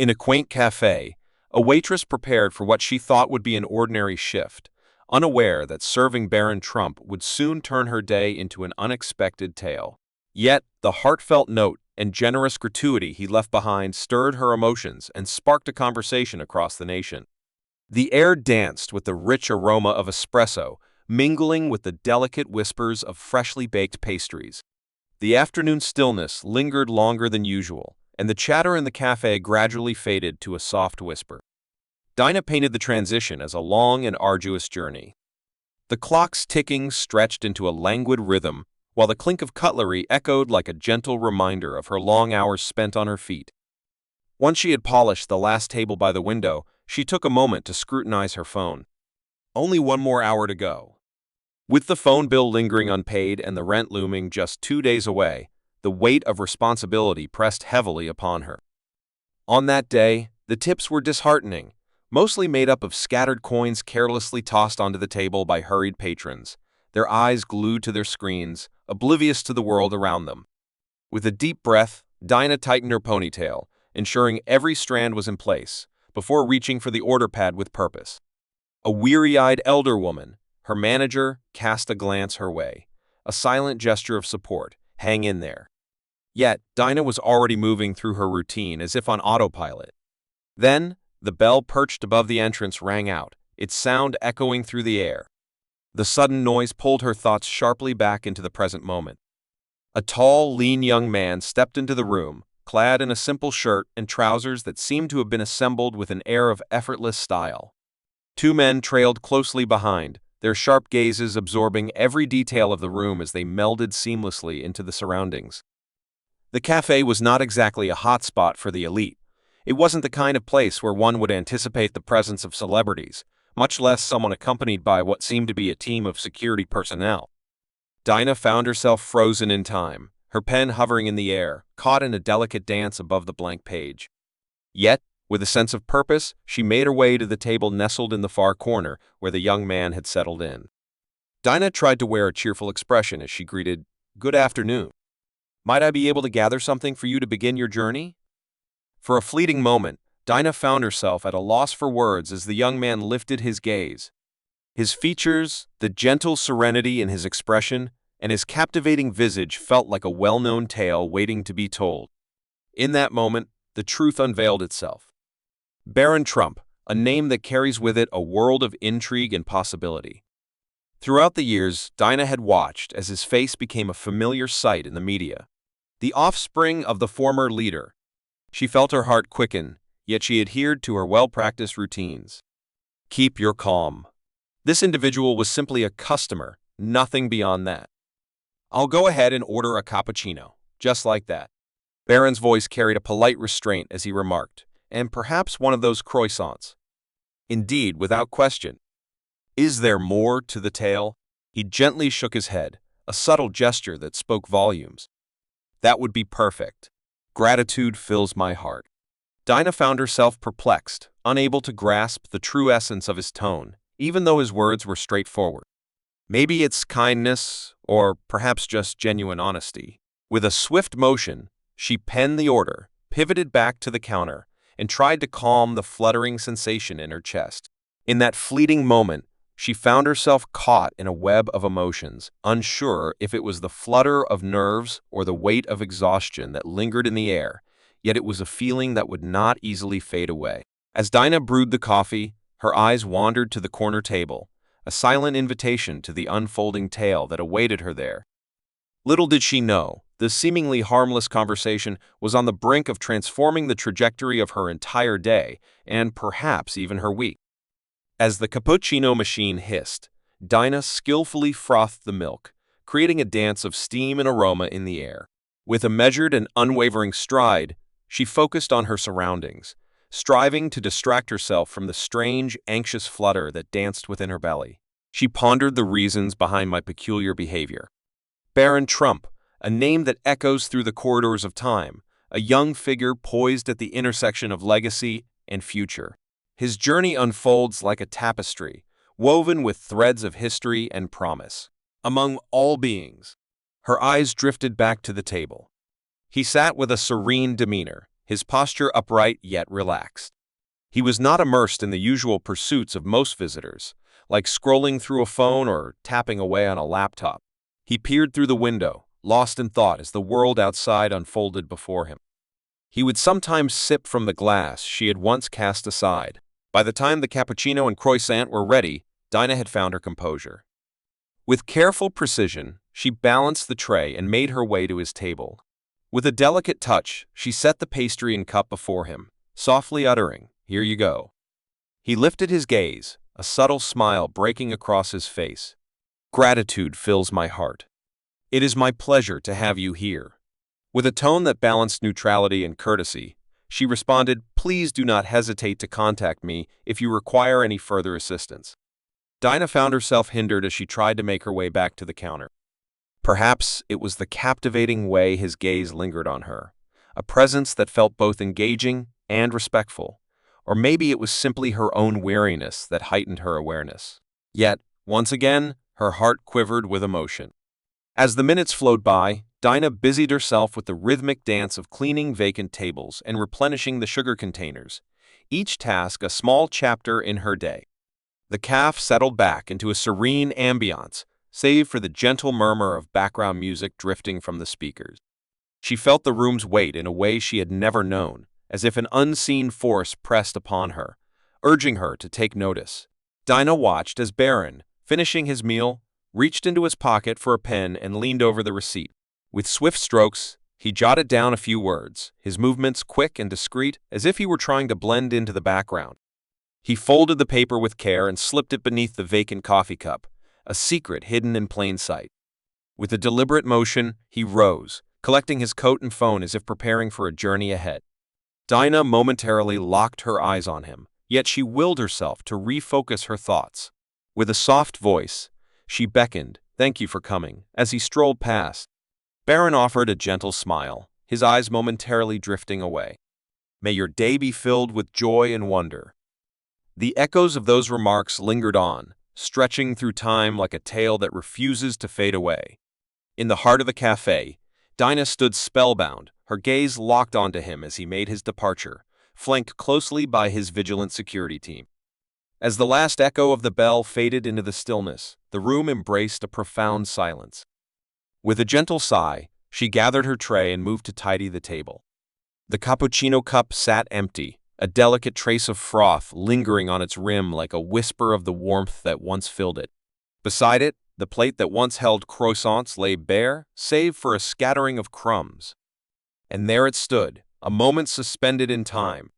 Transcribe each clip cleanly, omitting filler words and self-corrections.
In a quaint cafe, a waitress prepared for what she thought would be an ordinary shift, unaware that serving Baron Trump would soon turn her day into an unexpected tale. Yet, the heartfelt note and generous gratuity he left behind stirred her emotions and sparked a conversation across the nation. The air danced with the rich aroma of espresso, mingling with the delicate whispers of freshly baked pastries. The afternoon stillness lingered longer than usual, and the chatter in the cafe gradually faded to a soft whisper. Dinah painted the transition as a long and arduous journey. The clock's ticking stretched into a languid rhythm, while the clink of cutlery echoed like a gentle reminder of her long hours spent on her feet. Once she had polished the last table by the window, she took a moment to scrutinize her phone. Only one more hour to go. With the phone bill lingering unpaid and the rent looming just 2 days away, the weight of responsibility pressed heavily upon her. On that day, the tips were disheartening, mostly made up of scattered coins carelessly tossed onto the table by hurried patrons, their eyes glued to their screens, oblivious to the world around them. With a deep breath, Dinah tightened her ponytail, ensuring every strand was in place, before reaching for the order pad with purpose. A weary-eyed elder woman, her manager, cast a glance her way, a silent gesture of support, hang in there. Yet, Dinah was already moving through her routine as if on autopilot. Then, the bell perched above the entrance rang out, its sound echoing through the air. The sudden noise pulled her thoughts sharply back into the present moment. A tall, lean young man stepped into the room, clad in a simple shirt and trousers that seemed to have been assembled with an air of effortless style. Two men trailed closely behind, their sharp gazes absorbing every detail of the room as they melded seamlessly into the surroundings. The cafe was not exactly a hotspot for the elite. It wasn't the kind of place where one would anticipate the presence of celebrities, much less someone accompanied by what seemed to be a team of security personnel. Dinah found herself frozen in time, her pen hovering in the air, caught in a delicate dance above the blank page. Yet, with a sense of purpose, she made her way to the table nestled in the far corner where the young man had settled in. Dinah tried to wear a cheerful expression as she greeted, "Good afternoon. Might I be able to gather something for you to begin your journey?" For a fleeting moment, Dinah found herself at a loss for words as the young man lifted his gaze. His features, the gentle serenity in his expression, and his captivating visage felt like a well-known tale waiting to be told. In that moment, the truth unveiled itself. Baron Trump, a name that carries with it a world of intrigue and possibility. Throughout the years, Dinah had watched as his face became a familiar sight in the media. The offspring of the former leader. She felt her heart quicken, yet she adhered to her well-practiced routines. Keep your calm. This individual was simply a customer, nothing beyond that. I'll go ahead and order a cappuccino, just like that. Barron's voice carried a polite restraint as he remarked, and perhaps one of those croissants. Indeed, without question. Is there more to the tale? He gently shook his head, a subtle gesture that spoke volumes. That would be perfect. Gratitude fills my heart. Dinah found herself perplexed, unable to grasp the true essence of his tone, even though his words were straightforward. Maybe it's kindness, or perhaps just genuine honesty. With a swift motion, she penned the order, pivoted back to the counter, and tried to calm the fluttering sensation in her chest. In that fleeting moment, she found herself caught in a web of emotions, unsure if it was the flutter of nerves or the weight of exhaustion that lingered in the air, yet it was a feeling that would not easily fade away. As Dinah brewed the coffee, her eyes wandered to the corner table, a silent invitation to the unfolding tale that awaited her there. Little did she know, this seemingly harmless conversation was on the brink of transforming the trajectory of her entire day, and perhaps even her week. As the cappuccino machine hissed, Dinah skillfully frothed the milk, creating a dance of steam and aroma in the air. With a measured and unwavering stride, she focused on her surroundings, striving to distract herself from the strange, anxious flutter that danced within her belly. She pondered the reasons behind my peculiar behavior. Baron Trump, a name that echoes through the corridors of time, a young figure poised at the intersection of legacy and future. His journey unfolds like a tapestry, woven with threads of history and promise. Among all beings, her eyes drifted back to the table. He sat with a serene demeanor, his posture upright yet relaxed. He was not immersed in the usual pursuits of most visitors, like scrolling through a phone or tapping away on a laptop. He peered through the window, lost in thought as the world outside unfolded before him. He would sometimes sip from the glass she had once cast aside. By the time the cappuccino and croissant were ready, Dinah had found her composure. With careful precision, she balanced the tray and made her way to his table. With a delicate touch, she set the pastry and cup before him, softly uttering, "Here you go." He lifted his gaze, a subtle smile breaking across his face. "Gratitude fills my heart. It is my pleasure to have you here." With a tone that balanced neutrality and courtesy, she responded, "Please do not hesitate to contact me if you require any further assistance." Dinah found herself hindered as she tried to make her way back to the counter. Perhaps it was the captivating way his gaze lingered on her, a presence that felt both engaging and respectful, or maybe it was simply her own weariness that heightened her awareness. Yet, once again, her heart quivered with emotion. As the minutes flowed by, Dinah busied herself with the rhythmic dance of cleaning vacant tables and replenishing the sugar containers, each task a small chapter in her day. The cafe settled back into a serene ambiance, save for the gentle murmur of background music drifting from the speakers. She felt the room's weight in a way she had never known, as if an unseen force pressed upon her, urging her to take notice. Dinah watched as Barron, finishing his meal, reached into his pocket for a pen and leaned over the receipt. With swift strokes, he jotted down a few words, his movements quick and discreet, as if he were trying to blend into the background. He folded the paper with care and slipped it beneath the vacant coffee cup, a secret hidden in plain sight. With a deliberate motion, he rose, collecting his coat and phone as if preparing for a journey ahead. Dinah momentarily locked her eyes on him, yet she willed herself to refocus her thoughts. With a soft voice, she beckoned, "Thank you for coming," as he strolled past. Barron offered a gentle smile, his eyes momentarily drifting away. "May your day be filled with joy and wonder." The echoes of those remarks lingered on, stretching through time like a tale that refuses to fade away. In the heart of the cafe, Dinah stood spellbound, her gaze locked onto him as he made his departure, flanked closely by his vigilant security team. As the last echo of the bell faded into the stillness, the room embraced a profound silence. With a gentle sigh, she gathered her tray and moved to tidy the table. The cappuccino cup sat empty, a delicate trace of froth lingering on its rim like a whisper of the warmth that once filled it. Beside it, the plate that once held croissants lay bare, save for a scattering of crumbs. And there it stood, a moment suspended in time.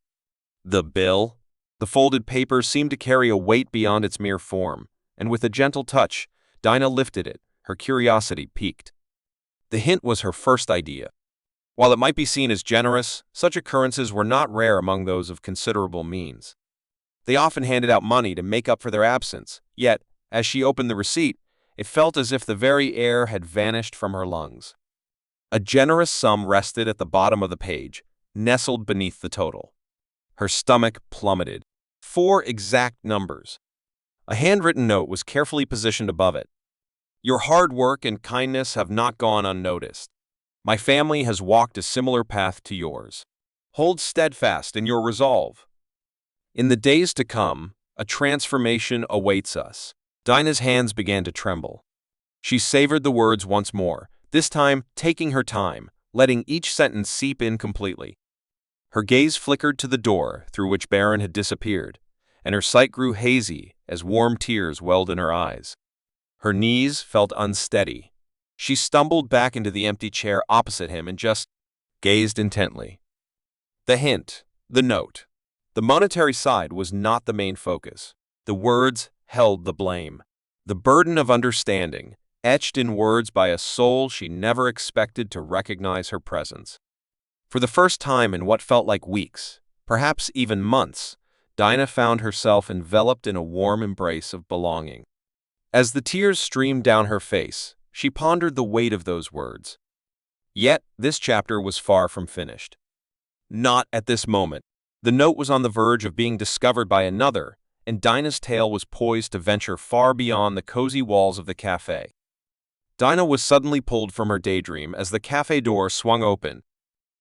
The bill? The folded paper seemed to carry a weight beyond its mere form, and with a gentle touch, Dinah lifted it, her curiosity piqued. The hint was her first idea. While it might be seen as generous, such occurrences were not rare among those of considerable means. They often handed out money to make up for their absence, yet, as she opened the receipt, it felt as if the very air had vanished from her lungs. A generous sum rested at the bottom of the page, nestled beneath the total. Her stomach plummeted. 4 exact numbers. A handwritten note was carefully positioned above it. "Your hard work and kindness have not gone unnoticed. My family has walked a similar path to yours. Hold steadfast in your resolve. In the days to come, a transformation awaits us." Dinah's hands began to tremble. She savored the words once more, this time taking her time, letting each sentence seep in completely. Her gaze flickered to the door through which Barron had disappeared, and her sight grew hazy as warm tears welled in her eyes. Her knees felt unsteady. She stumbled back into the empty chair opposite him and just gazed intently. The hint, the note. The monetary side was not the main focus. The words held the blame. The burden of understanding, etched in words by a soul she never expected to recognize her presence. For the first time in what felt like weeks, perhaps even months, Dinah found herself enveloped in a warm embrace of belonging. As the tears streamed down her face, she pondered the weight of those words. Yet, this chapter was far from finished. Not at this moment. The note was on the verge of being discovered by another, and Dinah's tale was poised to venture far beyond the cozy walls of the cafe. Dinah was suddenly pulled from her daydream as the cafe door swung open.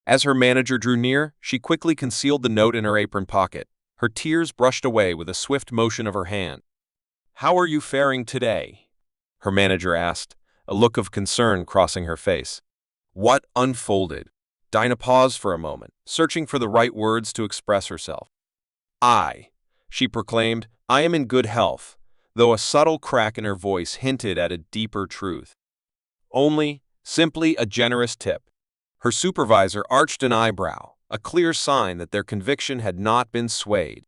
As her manager drew near, she quickly concealed the note in her apron pocket. Her tears brushed away with a swift motion of her hand. "How are you faring today?" her manager asked, a look of concern crossing her face. What unfolded? Dinah paused for a moment, searching for the right words to express herself. She proclaimed, "I am in good health," though a subtle crack in her voice hinted at a deeper truth. Simply a generous tip. Her supervisor arched an eyebrow, a clear sign that their conviction had not been swayed.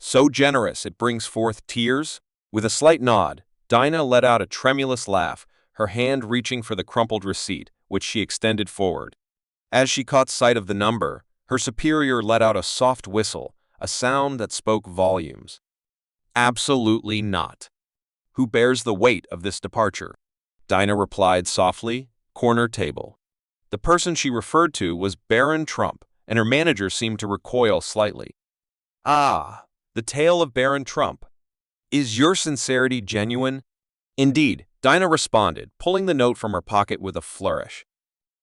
"So generous it brings forth tears?" With a slight nod, Dinah let out a tremulous laugh, her hand reaching for the crumpled receipt, which she extended forward. As she caught sight of the number, her superior let out a soft whistle, a sound that spoke volumes. "Absolutely not. Who bears the weight of this departure?" Dinah replied softly, "Corner table." The person she referred to was Barron Trump, and her manager seemed to recoil slightly. "Ah, the tale of Barron Trump. Is your sincerity genuine?" "Indeed," Dinah responded, pulling the note from her pocket with a flourish.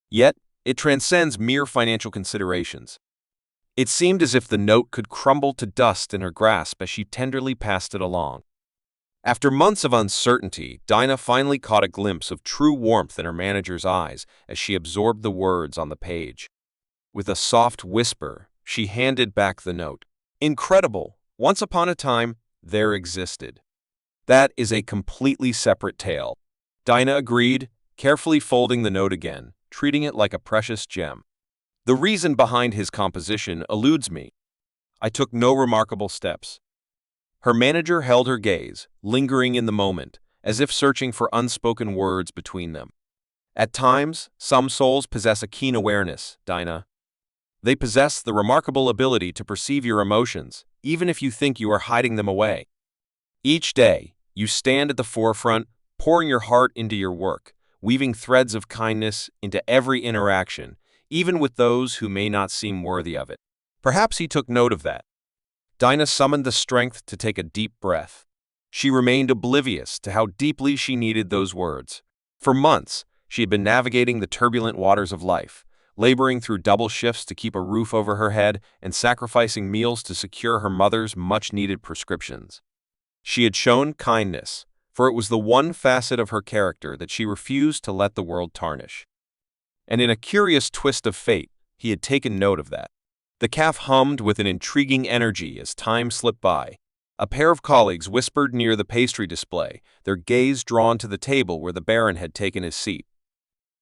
"Yet, it transcends mere financial considerations." It seemed as if the note could crumble to dust in her grasp as she tenderly passed it along. After months of uncertainty, Dinah finally caught a glimpse of true warmth in her manager's eyes as she absorbed the words on the page. With a soft whisper, she handed back the note. "Incredible! Once upon a time, there existed." "That is a completely separate tale," Dinah agreed, carefully folding the note again, treating it like a precious gem. "The reason behind his composition eludes me. I took no remarkable steps." Her manager held her gaze, lingering in the moment, as if searching for unspoken words between them. "At times, some souls possess a keen awareness, Dinah. They possess the remarkable ability to perceive your emotions, even if you think you are hiding them away. Each day, you stand at the forefront, pouring your heart into your work, weaving threads of kindness into every interaction, even with those who may not seem worthy of it." Perhaps he took note of that. Dinah summoned the strength to take a deep breath. She remained oblivious to how deeply she needed those words. For months, she had been navigating the turbulent waters of life, laboring through double shifts to keep a roof over her head and sacrificing meals to secure her mother's much-needed prescriptions. She had shown kindness, for it was the one facet of her character that she refused to let the world tarnish. And in a curious twist of fate, he had taken note of that. The cafe hummed with an intriguing energy as time slipped by. A pair of colleagues whispered near the pastry display, their gaze drawn to the table where the Baron had taken his seat.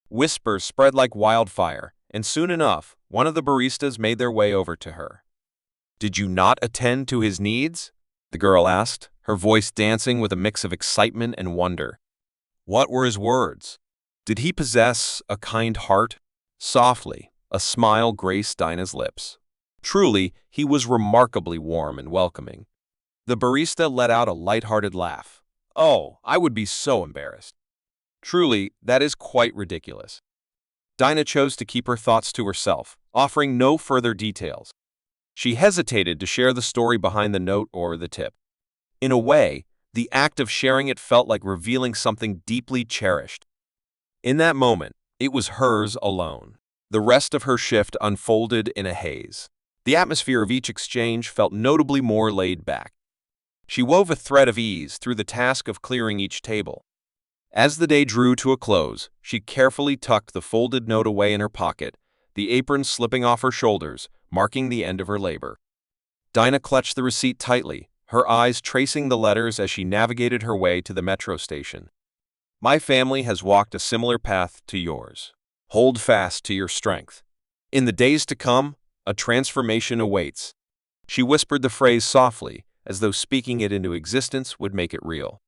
Whispers spread like wildfire, and soon enough, one of the baristas made their way over to her. "Did you not attend to his needs?" the girl asked, her voice dancing with a mix of excitement and wonder. "What were his words? Did he possess a kind heart?" Softly, a smile graced Dinah's lips. Truly, he was remarkably warm and welcoming. The barista let out a light-hearted laugh. "Oh, I would be so embarrassed." "Truly, that is quite ridiculous." Dinah chose to keep her thoughts to herself, offering no further details. She hesitated to share the story behind the note or the tip. In a way, the act of sharing it felt like revealing something deeply cherished. In that moment, it was hers alone. The rest of her shift unfolded in a haze. The atmosphere of each exchange felt notably more laid back. She wove a thread of ease through the task of clearing each table. As the day drew to a close, she carefully tucked the folded note away in her pocket, the apron slipping off her shoulders, marking the end of her labor. Dinah clutched the receipt tightly, her eyes tracing the letters as she navigated her way to the metro station. "My family has walked a similar path to yours. Hold fast to your strength. In the days to come, a transformation awaits." She whispered the phrase softly, as though speaking it into existence would make it real.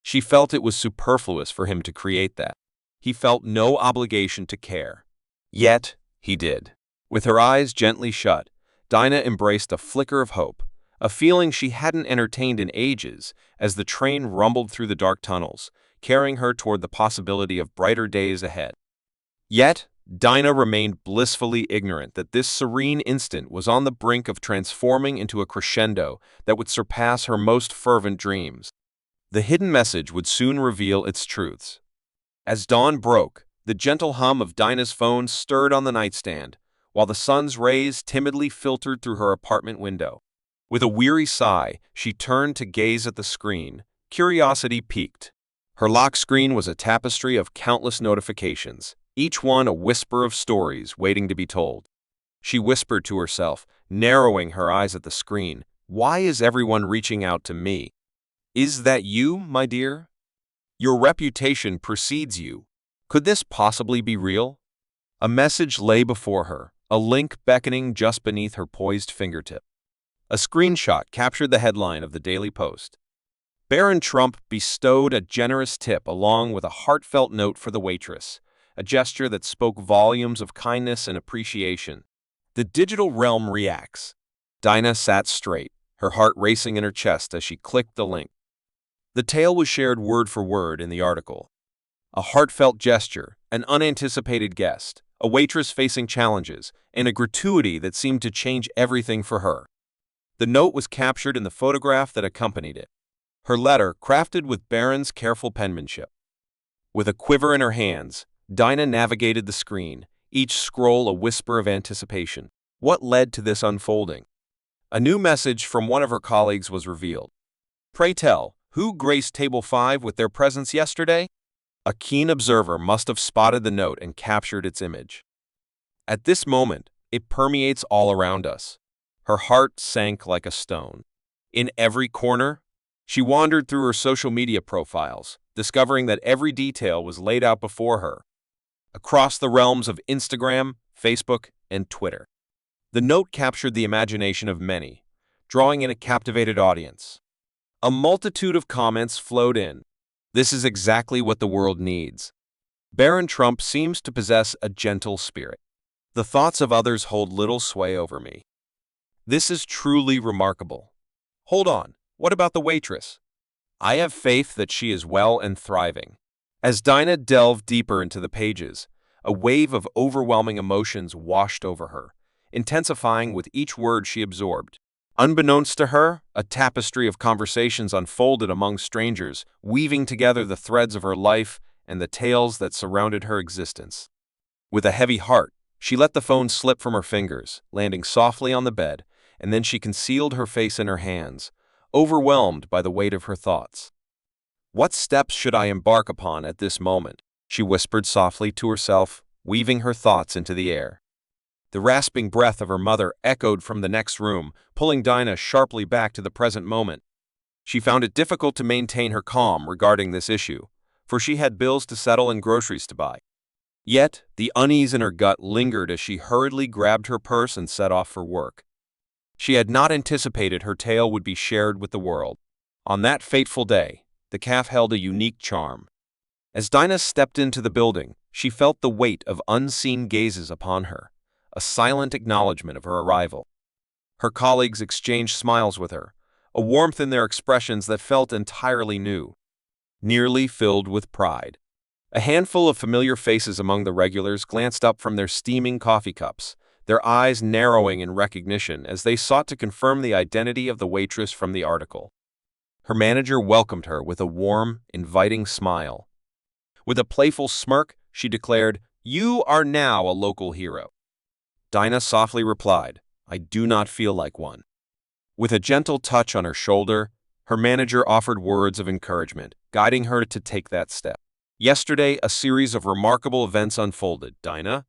She felt it was superfluous for him to create that. He felt no obligation to care. Yet, he did. With her eyes gently shut, Dinah embraced a flicker of hope, a feeling she hadn't entertained in ages, as the train rumbled through the dark tunnels, carrying her toward the possibility of brighter days ahead. Yet, Dinah remained blissfully ignorant that this serene instant was on the brink of transforming into a crescendo that would surpass her most fervent dreams. The hidden message would soon reveal its truths. As dawn broke, the gentle hum of Dinah's phone stirred on the nightstand, while the sun's rays timidly filtered through her apartment window. With a weary sigh, she turned to gaze at the screen, curiosity piqued. Her lock screen was a tapestry of countless notifications, each one a whisper of stories waiting to be told. She whispered to herself, narrowing her eyes at the screen, "Why is everyone reaching out to me? Is that you, my dear? Your reputation precedes you. Could this possibly be real?" A message lay before her, a link beckoning just beneath her poised fingertip. A screenshot captured the headline of the Daily Post. Barron Trump bestowed a generous tip along with a heartfelt note for the waitress, a gesture that spoke volumes of kindness and appreciation. The digital realm reacts. Dinah sat straight, her heart racing in her chest as she clicked the link. The tale was shared word for word in the article. A heartfelt gesture, an unanticipated guest, a waitress facing challenges, and a gratuity that seemed to change everything for her. The note was captured in the photograph that accompanied it. Her letter, crafted with Barron's careful penmanship. With a quiver in her hands, Dinah navigated the screen, each scroll a whisper of anticipation. What led to this unfolding? A new message from one of her colleagues was revealed. "Pray tell, who graced Table 5 with their presence yesterday?" A keen observer must have spotted the note and captured its image. At this moment, it permeates all around us. Her heart sank like a stone. In every corner, she wandered through her social media profiles, discovering that every detail was laid out before her. Across the realms of Instagram, Facebook, and Twitter, the note captured the imagination of many, drawing in a captivated audience. A multitude of comments flowed in. "This is exactly what the world needs. Barron Trump seems to possess a gentle spirit. The thoughts of others hold little sway over me. This is truly remarkable. Hold on, what about the waitress? I have faith that she is well and thriving." As Dinah delved deeper into the pages, a wave of overwhelming emotions washed over her, intensifying with each word she absorbed. Unbeknownst to her, a tapestry of conversations unfolded among strangers, weaving together the threads of her life and the tales that surrounded her existence. With a heavy heart, she let the phone slip from her fingers, landing softly on the bed, and then she concealed her face in her hands, overwhelmed by the weight of her thoughts. "What steps should I embark upon at this moment?" she whispered softly to herself, weaving her thoughts into the air. The rasping breath of her mother echoed from the next room, pulling Dinah sharply back to the present moment. She found it difficult to maintain her calm regarding this issue, for she had bills to settle and groceries to buy. Yet, the unease in her gut lingered as she hurriedly grabbed her purse and set off for work. She had not anticipated her tale would be shared with the world. On that fateful day, the cafe held a unique charm. As Dinah stepped into the building, she felt the weight of unseen gazes upon her, a silent acknowledgement of her arrival. Her colleagues exchanged smiles with her, a warmth in their expressions that felt entirely new, nearly filled with pride. A handful of familiar faces among the regulars glanced up from their steaming coffee cups, their eyes narrowing in recognition as they sought to confirm the identity of the waitress from the article. Her manager welcomed her with a warm, inviting smile. With a playful smirk, she declared, "You are now a local hero." Dinah softly replied, "I do not feel like one." With a gentle touch on her shoulder, her manager offered words of encouragement, guiding her to take that step. "Yesterday, a series of remarkable events unfolded, Dinah.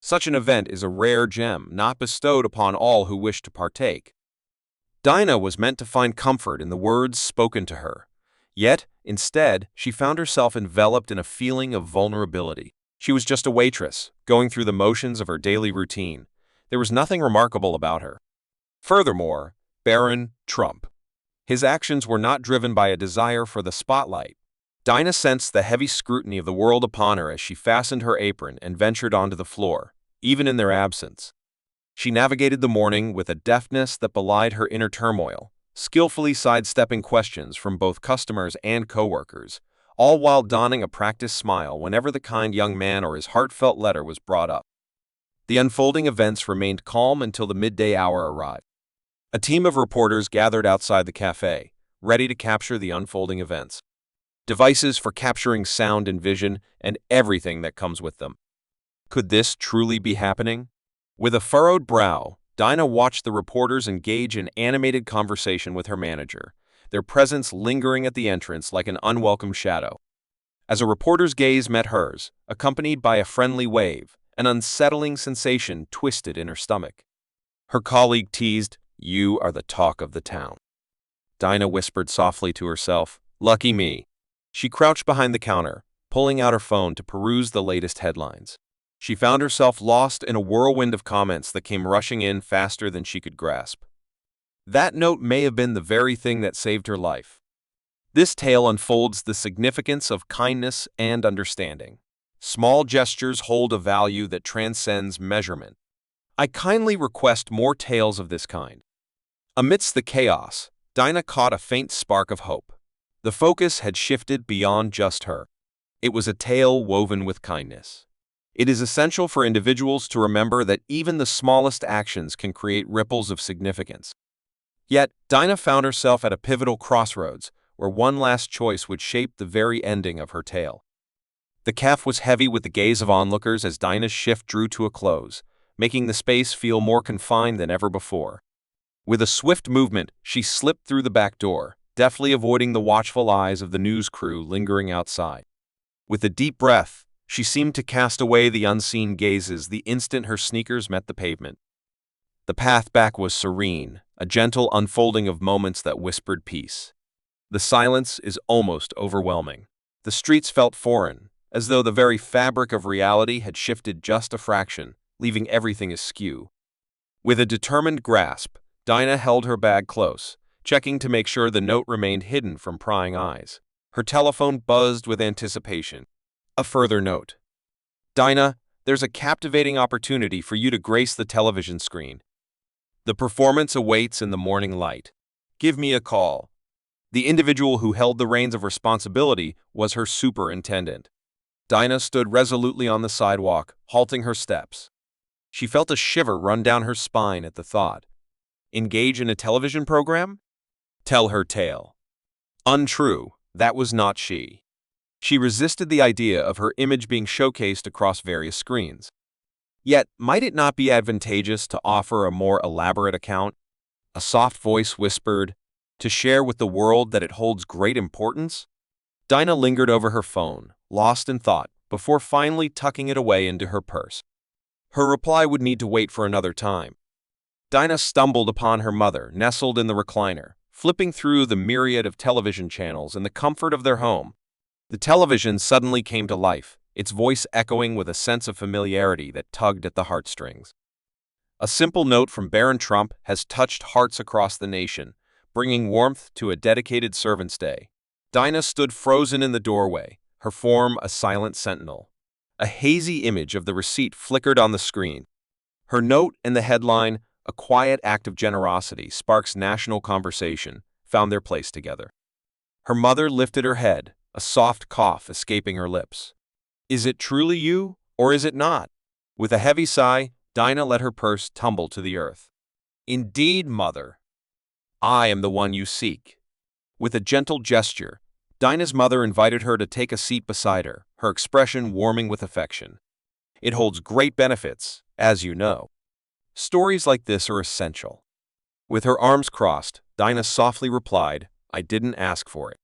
Such an event is a rare gem, not bestowed upon all who wish to partake." Dinah was meant to find comfort in the words spoken to her. Yet, instead, she found herself enveloped in a feeling of vulnerability. She was just a waitress, going through the motions of her daily routine. There was nothing remarkable about her. Furthermore, Barron Trump. His actions were not driven by a desire for the spotlight. Dinah sensed the heavy scrutiny of the world upon her as she fastened her apron and ventured onto the floor, even in their absence. She navigated the morning with a deftness that belied her inner turmoil, skillfully sidestepping questions from both customers and coworkers, all while donning a practiced smile whenever the kind young man or his heartfelt letter was brought up. The unfolding events remained calm until the midday hour arrived. A team of reporters gathered outside the cafe, ready to capture the unfolding events. Devices for capturing sound and vision, and everything that comes with them. Could this truly be happening? With a furrowed brow, Dinah watched the reporters engage in animated conversation with her manager, their presence lingering at the entrance like an unwelcome shadow. As a reporter's gaze met hers, accompanied by a friendly wave, an unsettling sensation twisted in her stomach. Her colleague teased, "You are the talk of the town." Dinah whispered softly to herself, "Lucky me." She crouched behind the counter, pulling out her phone to peruse the latest headlines. She found herself lost in a whirlwind of comments that came rushing in faster than she could grasp. That note may have been the very thing that saved her life. This tale unfolds the significance of kindness and understanding. Small gestures hold a value that transcends measurement. I kindly request more tales of this kind. Amidst the chaos, Dinah caught a faint spark of hope. The focus had shifted beyond just her. It was a tale woven with kindness. It is essential for individuals to remember that even the smallest actions can create ripples of significance. Yet, Dinah found herself at a pivotal crossroads, where one last choice would shape the very ending of her tale. The caf was heavy with the gaze of onlookers as Dinah's shift drew to a close, making the space feel more confined than ever before. With a swift movement, she slipped through the back door, deftly avoiding the watchful eyes of the news crew lingering outside. With a deep breath, she seemed to cast away the unseen gazes the instant her sneakers met the pavement. The path back was serene, a gentle unfolding of moments that whispered peace. The silence is almost overwhelming. The streets felt foreign, as though the very fabric of reality had shifted just a fraction, leaving everything askew. With a determined grasp, Dinah held her bag close, checking to make sure the note remained hidden from prying eyes. Her telephone buzzed with anticipation. A further note. "Dinah, there's a captivating opportunity for you to grace the television screen. The performance awaits in the morning light. Give me a call." The individual who held the reins of responsibility was her superintendent. Dinah stood resolutely on the sidewalk, halting her steps. She felt a shiver run down her spine at the thought. Engage in a television program? Tell her tale. Untrue, that was not she. She resisted the idea of her image being showcased across various screens. Yet, might it not be advantageous to offer a more elaborate account? A soft voice whispered, "To share with the world that it holds great importance?" Dinah lingered over her phone, lost in thought, before finally tucking it away into her purse. Her reply would need to wait for another time. Dinah stumbled upon her mother, nestled in the recliner, flipping through the myriad of television channels in the comfort of their home. The television suddenly came to life, its voice echoing with a sense of familiarity that tugged at the heartstrings. A simple note from Barron Trump has touched hearts across the nation, bringing warmth to a dedicated servant's day. Dinah stood frozen in the doorway, her form a silent sentinel. A hazy image of the receipt flickered on the screen. Her note and the headline, "A quiet act of generosity sparks national conversation," found their place together. Her mother lifted her head, a soft cough escaping her lips. "Is it truly you, or is it not?" With a heavy sigh, Dinah let her purse tumble to the earth. "Indeed, mother. I am the one you seek." With a gentle gesture, Dinah's mother invited her to take a seat beside her, her expression warming with affection. It holds great benefits, as you know. Stories like this are essential. With her arms crossed, Dinah softly replied, "I didn't ask for it."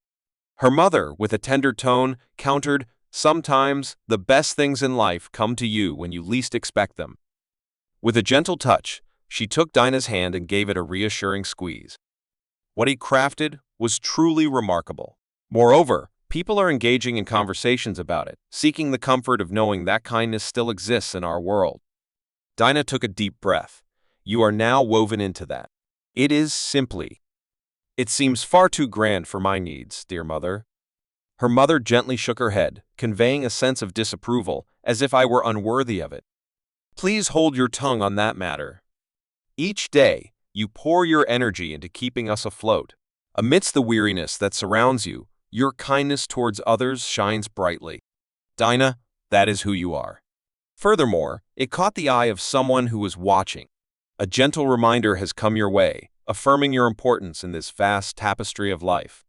Her mother, with a tender tone, countered, "Sometimes, the best things in life come to you when you least expect them." With a gentle touch, she took Dinah's hand and gave it a reassuring squeeze. What he crafted was truly remarkable. Moreover, people are engaging in conversations about it, seeking the comfort of knowing that kindness still exists in our world. Dinah took a deep breath. "You are now woven into that. It is simply. It seems far too grand for my needs, dear mother." Her mother gently shook her head, conveying a sense of disapproval, as if I were unworthy of it. "Please hold your tongue on that matter. Each day, you pour your energy into keeping us afloat. Amidst the weariness that surrounds you, your kindness towards others shines brightly. Dinah, that is who you are." Furthermore, it caught the eye of someone who was watching. A gentle reminder has come your way, affirming your importance in this vast tapestry of life.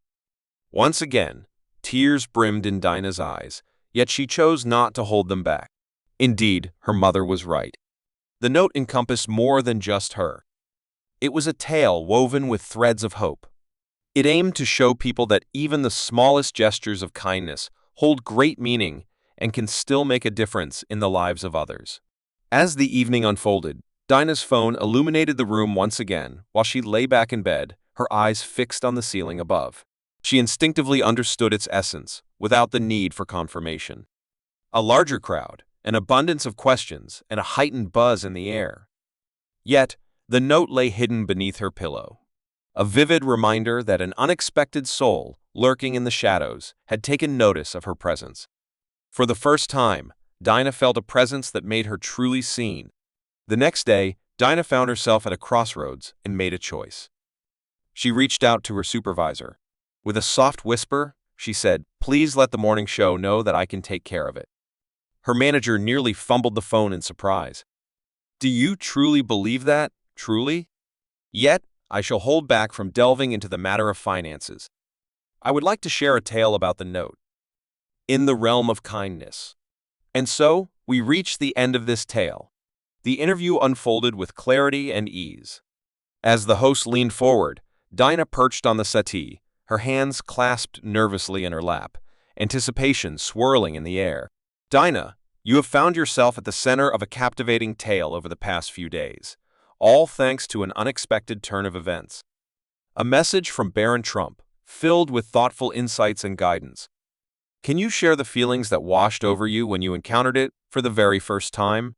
Once again, tears brimmed in Dinah's eyes, yet she chose not to hold them back. Indeed, her mother was right. The note encompassed more than just her. It was a tale woven with threads of hope. It aimed to show people that even the smallest gestures of kindness hold great meaning and can still make a difference in the lives of others. As the evening unfolded, Dinah's phone illuminated the room once again while she lay back in bed, her eyes fixed on the ceiling above. She instinctively understood its essence, without the need for confirmation. A larger crowd, an abundance of questions, and a heightened buzz in the air. Yet, the note lay hidden beneath her pillow. A vivid reminder that an unexpected soul, lurking in the shadows, had taken notice of her presence. For the first time, Dinah felt a presence that made her truly seen. The next day, Dinah found herself at a crossroads and made a choice. She reached out to her supervisor. With a soft whisper, she said, "Please let the morning show know that I can take care of it." Her manager nearly fumbled the phone in surprise. "Do you truly believe that? Truly? Yet, I shall hold back from delving into the matter of finances. I would like to share a tale about the note. In the realm of kindness." And so, we reach the end of this tale. The interview unfolded with clarity and ease. As the host leaned forward, Dinah perched on the settee, her hands clasped nervously in her lap, anticipation swirling in the air. Dinah, you have found yourself at the center of a captivating tale over the past few days, all thanks to an unexpected turn of events. A message from Barron Trump, filled with thoughtful insights and guidance. Can you share the feelings that washed over you when you encountered it for the very first time?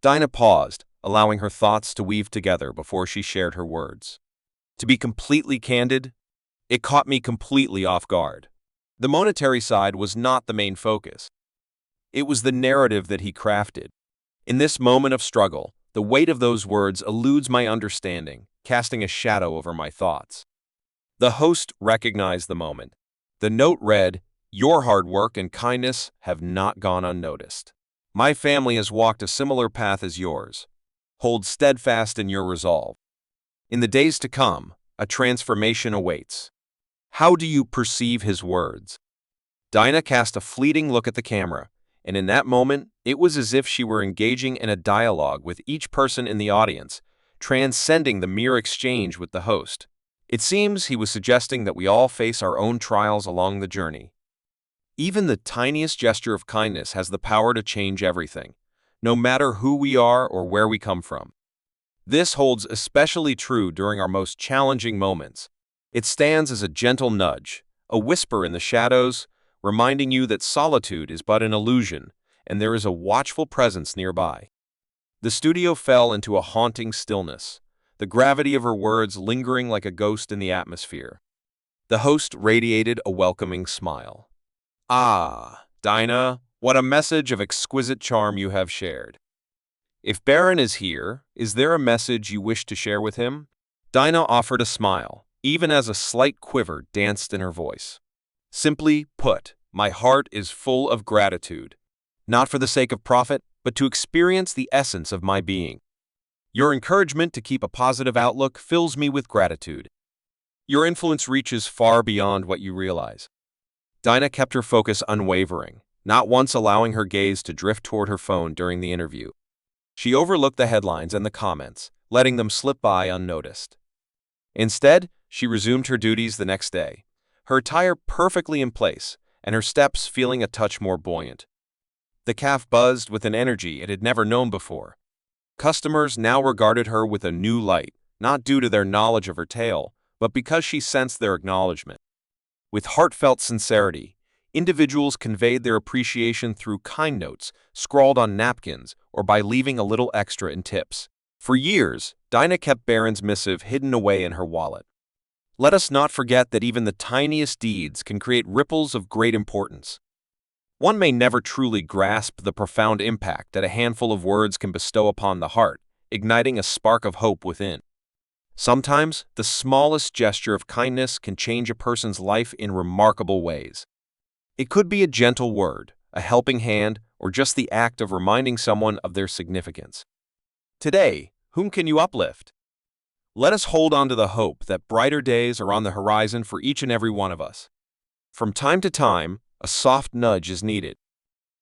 Dinah paused, allowing her thoughts to weave together before she shared her words. To be completely candid, it caught me completely off guard. The monetary side was not the main focus. It was the narrative that he crafted. In this moment of struggle, the weight of those words eludes my understanding, casting a shadow over my thoughts. The host recognized the moment. The note read, "Your hard work and kindness have not gone unnoticed. My family has walked a similar path as yours. Hold steadfast in your resolve. In the days to come, a transformation awaits." How do you perceive his words? Dinah cast a fleeting look at the camera, and in that moment, it was as if she were engaging in a dialogue with each person in the audience, transcending the mere exchange with the host. It seems he was suggesting that we all face our own trials along the journey. Even the tiniest gesture of kindness has the power to change everything, no matter who we are or where we come from. This holds especially true during our most challenging moments. It stands as a gentle nudge, a whisper in the shadows, reminding you that solitude is but an illusion, and there is a watchful presence nearby. The studio fell into a haunting stillness, the gravity of her words lingering like a ghost in the atmosphere. The host radiated a welcoming smile. "Ah, Dinah, what a message of exquisite charm you have shared. If Barron is here, is there a message you wish to share with him?" Dinah offered a smile, even as a slight quiver danced in her voice. "Simply put, my heart is full of gratitude, not for the sake of profit, but to experience the essence of my being. Your encouragement to keep a positive outlook fills me with gratitude. Your influence reaches far beyond what you realize." Dinah kept her focus unwavering, not once allowing her gaze to drift toward her phone during the interview. She overlooked the headlines and the comments, letting them slip by unnoticed. Instead, she resumed her duties the next day, her attire perfectly in place and her steps feeling a touch more buoyant. The cafe buzzed with an energy it had never known before. Customers now regarded her with a new light, not due to their knowledge of her tale, but because she sensed their acknowledgement. With heartfelt sincerity, individuals conveyed their appreciation through kind notes scrawled on napkins or by leaving a little extra in tips. For years, Dinah kept Barron's missive hidden away in her wallet. Let us not forget that even the tiniest deeds can create ripples of great importance. One may never truly grasp the profound impact that a handful of words can bestow upon the heart, igniting a spark of hope within. Sometimes, the smallest gesture of kindness can change a person's life in remarkable ways. It could be a gentle word, a helping hand, or just the act of reminding someone of their significance. Today, whom can you uplift? Let us hold on to the hope that brighter days are on the horizon for each and every one of us. From time to time, a soft nudge is needed.